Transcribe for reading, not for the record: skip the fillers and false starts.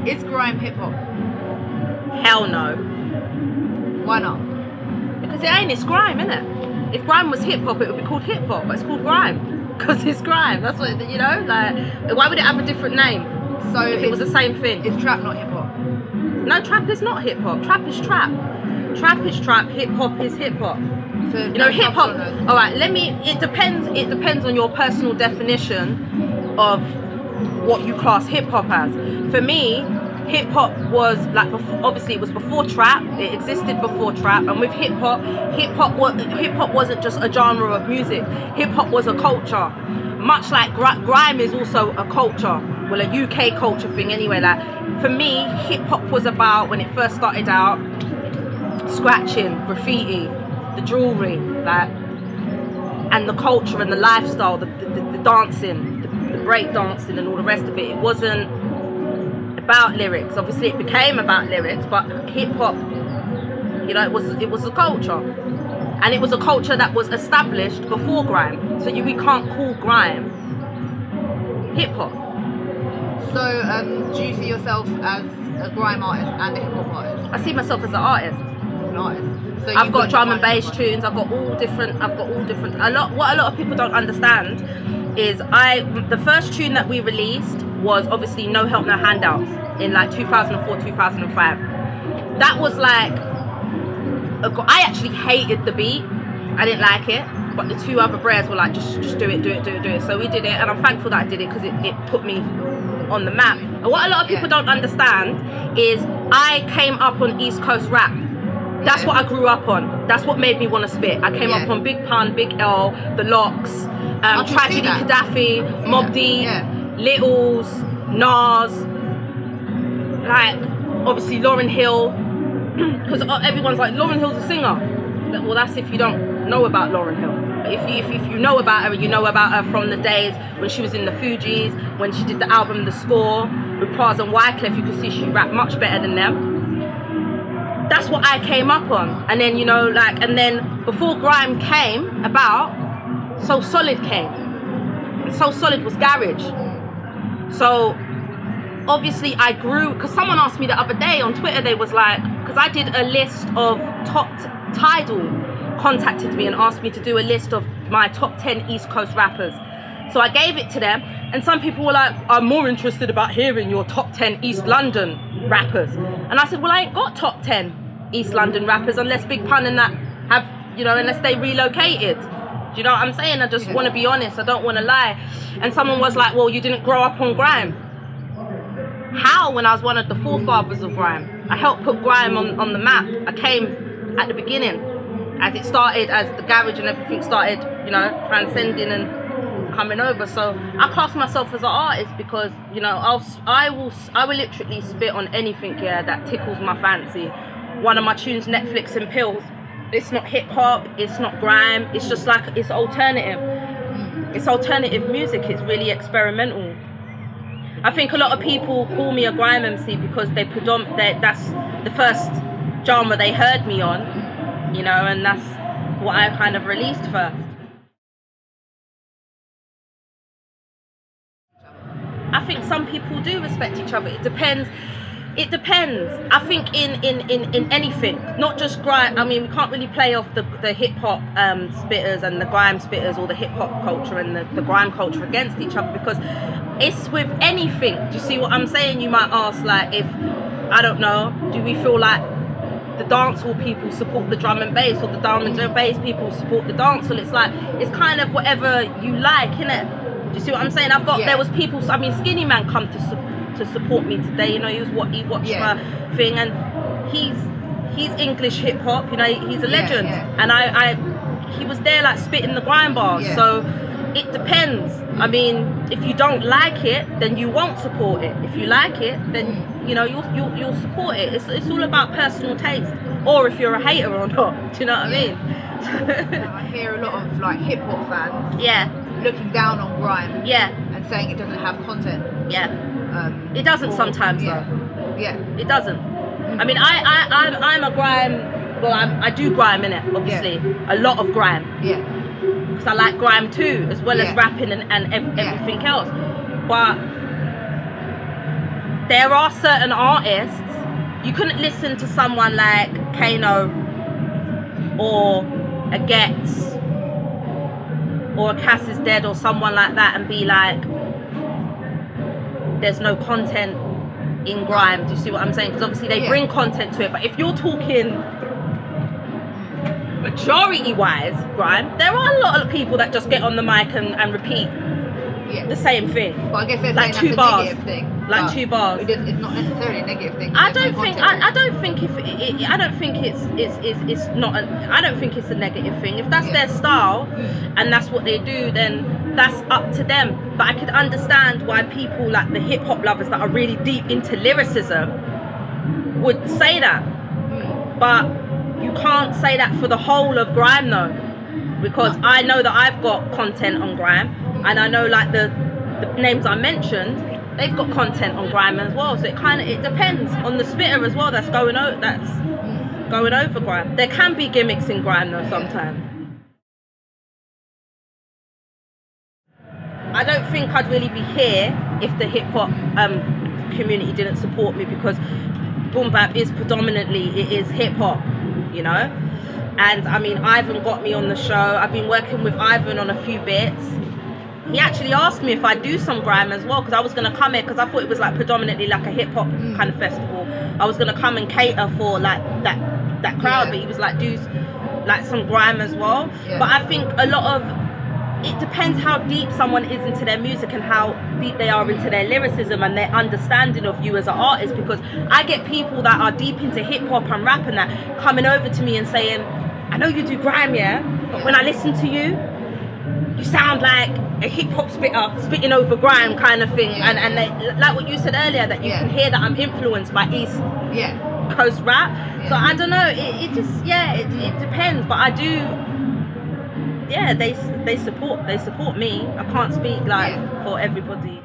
Is grime hip-hop? Hell no. Why not? Because it ain't, it's grime, innit? If grime was hip-hop, it would be called hip-hop, but it's called grime. Because it's grime, that's what, you know, like, why would it have a different name? So if it was the same thing. Is trap not hip-hop? No, trap is not hip-hop. Trap is trap. Trap is trap, hip-hop is hip-hop. So you know, hip-hop, alright, it depends on your personal definition of what you class hip-hop as. For me, hip-hop was like, obviously it was before trap, it existed before trap, and with hip-hop wasn't just a genre of music. Hip-hop was a culture. Much like grime is also a culture, well, a UK culture thing anyway. Like, for me, hip-hop was about, when it first started out, scratching, graffiti, the jewelry, like, and the culture and the lifestyle, the dancing, the break dancing and all the rest of it. It wasn't about lyrics. Obviously it became about lyrics, but hip-hop, you know, it was a culture, and it was a culture that was established before grime. So we can't call grime hip-hop. So do you see yourself as a grime artist and a hip-hop artist? I see myself as an artist. An artist. So I've got drum and bass tunes. I've got all different. What a lot of people don't understand is the first tune that we released was obviously No Help No Handouts in like 2004, 2005. That was like, I actually hated the beat. I didn't like it, but the two other bros were like, just do it. So we did it, and I'm thankful that I did it because it put me on the map. And what a lot of people don't understand is I came up on East Coast rap. That's what I grew up on. That's what made me want to spit. I came up on Big Pun, Big L, The Locks, Tragedy Gaddafi, Mob Deep, Littles, Nas, like obviously Lauryn Hill, because everyone's like, Lauryn Hill's a singer. Well, that's if you don't know about Lauryn Hill. But if you know about her, you know about her from the days when she was in the Fugees, when she did the album The Score with Pras and Wyclef. You can see she rapped much better than them. That's what I came up on. And then, you know, like, and then before grime came about, So Solid came. And So Solid was garage. So obviously I grew, because someone asked me the other day on Twitter, they was like, because I did a list of Tidal contacted me and asked me to do a list of my top 10 East Coast rappers. So I gave it to them, and some people were like, I'm more interested about hearing your top 10 East London rappers. And I said, well, I ain't got top 10 East London rappers unless Big Pun and that have, you know, unless they relocated. Do you know what I'm saying? I just want to be honest, I don't want to lie. And someone was like, well, you didn't grow up on grime. How, when I was one of the forefathers of grime? I helped put grime on the map. I came at the beginning, as it started, as the garage and everything started, you know, transcending and coming over. So I class myself as an artist because, you know, I will literally spit on anything, that tickles my fancy. One of my tunes, Netflix and Pills, it's not hip hop, it's not grime, it's just like, it's alternative. It's alternative music, it's really experimental. I think a lot of people call me a grime MC because that's the first genre they heard me on, you know, and that's what I kind of released first. I think some people do respect each other. It depends. I think in anything, not just grime. I mean, we can't really play off the hip hop spitters and the grime spitters, or the hip hop culture and the grime culture against each other, because it's with anything. Do you see what I'm saying? You might ask, like, if, I don't know, do we feel like the dancehall people support the drum and bass, or the drum and bass people support the dancehall? It's like, it's kind of whatever you like, innit? Do you see what I'm saying? There was people, I mean, Skinny Man come to support me today, you know, he watched my thing, and he's English hip hop, you know, he's a legend. And he was there like spitting the grime bars. So it depends. I mean, if you don't like it, then you won't support it. If you like it, then, you know, you'll support it. It's all about personal taste, or if you're a hater or not. Do you know what I mean? I hear a lot of like hip hop fans looking down on grime and saying it doesn't have content. It doesn't sometimes though. It doesn't. I mean, I'm a grime. Well, I do grime in it, obviously. A lot of grime. Because I like grime too, as well as rapping and everything else. But there are certain artists, you couldn't listen to someone like Kano or a Getz or a Cass is Dead or someone like that and be like, there's no content in grime. Do you see what I'm saying? Because obviously they bring content to it, but if you're talking majority wise grime, there are a lot of people that just get on the mic and repeat the same thing. But I guess they're like saying two that's bars. a negative thing. Like 2 bars. It's not necessarily a negative thing. I don't think it's not I don't think it's a negative thing. If that's their style and that's what they do, then that's up to them. But I could understand why people like the hip hop lovers that are really deep into lyricism would say that. But you can't say that for the whole of grime though, because I know that I've got content on grime, and I know like the names I mentioned, they've got content on grime as well. So it depends on the spitter as well that's going over grime. There can be gimmicks in grime though sometimes. I don't think I'd really be here if the hip hop community didn't support me, because Boom Bap is predominantly, it is hip hop, you know. And I mean, Ivan got me on the show. I've been working with Ivan on a few bits. He actually asked me if I'd do some grime as well, because I was going to come here, because I thought it was like predominantly like a hip hop kind of festival. I was going to come and cater for like that crowd, but he was like, do like some grime as well. But I think a lot of it depends how deep someone is into their music and how deep they are into their lyricism and their understanding of you as an artist, because I get people that are deep into hip hop and rap and that coming over to me and saying, I know you do grime, but when I listen to you, you sound like a hip hop spitter spitting over grime kind of thing. And they, like what you said earlier, that you can hear that I'm influenced by East Coast rap. So I don't know, it just it depends, but I do they support me. I can't speak like for everybody.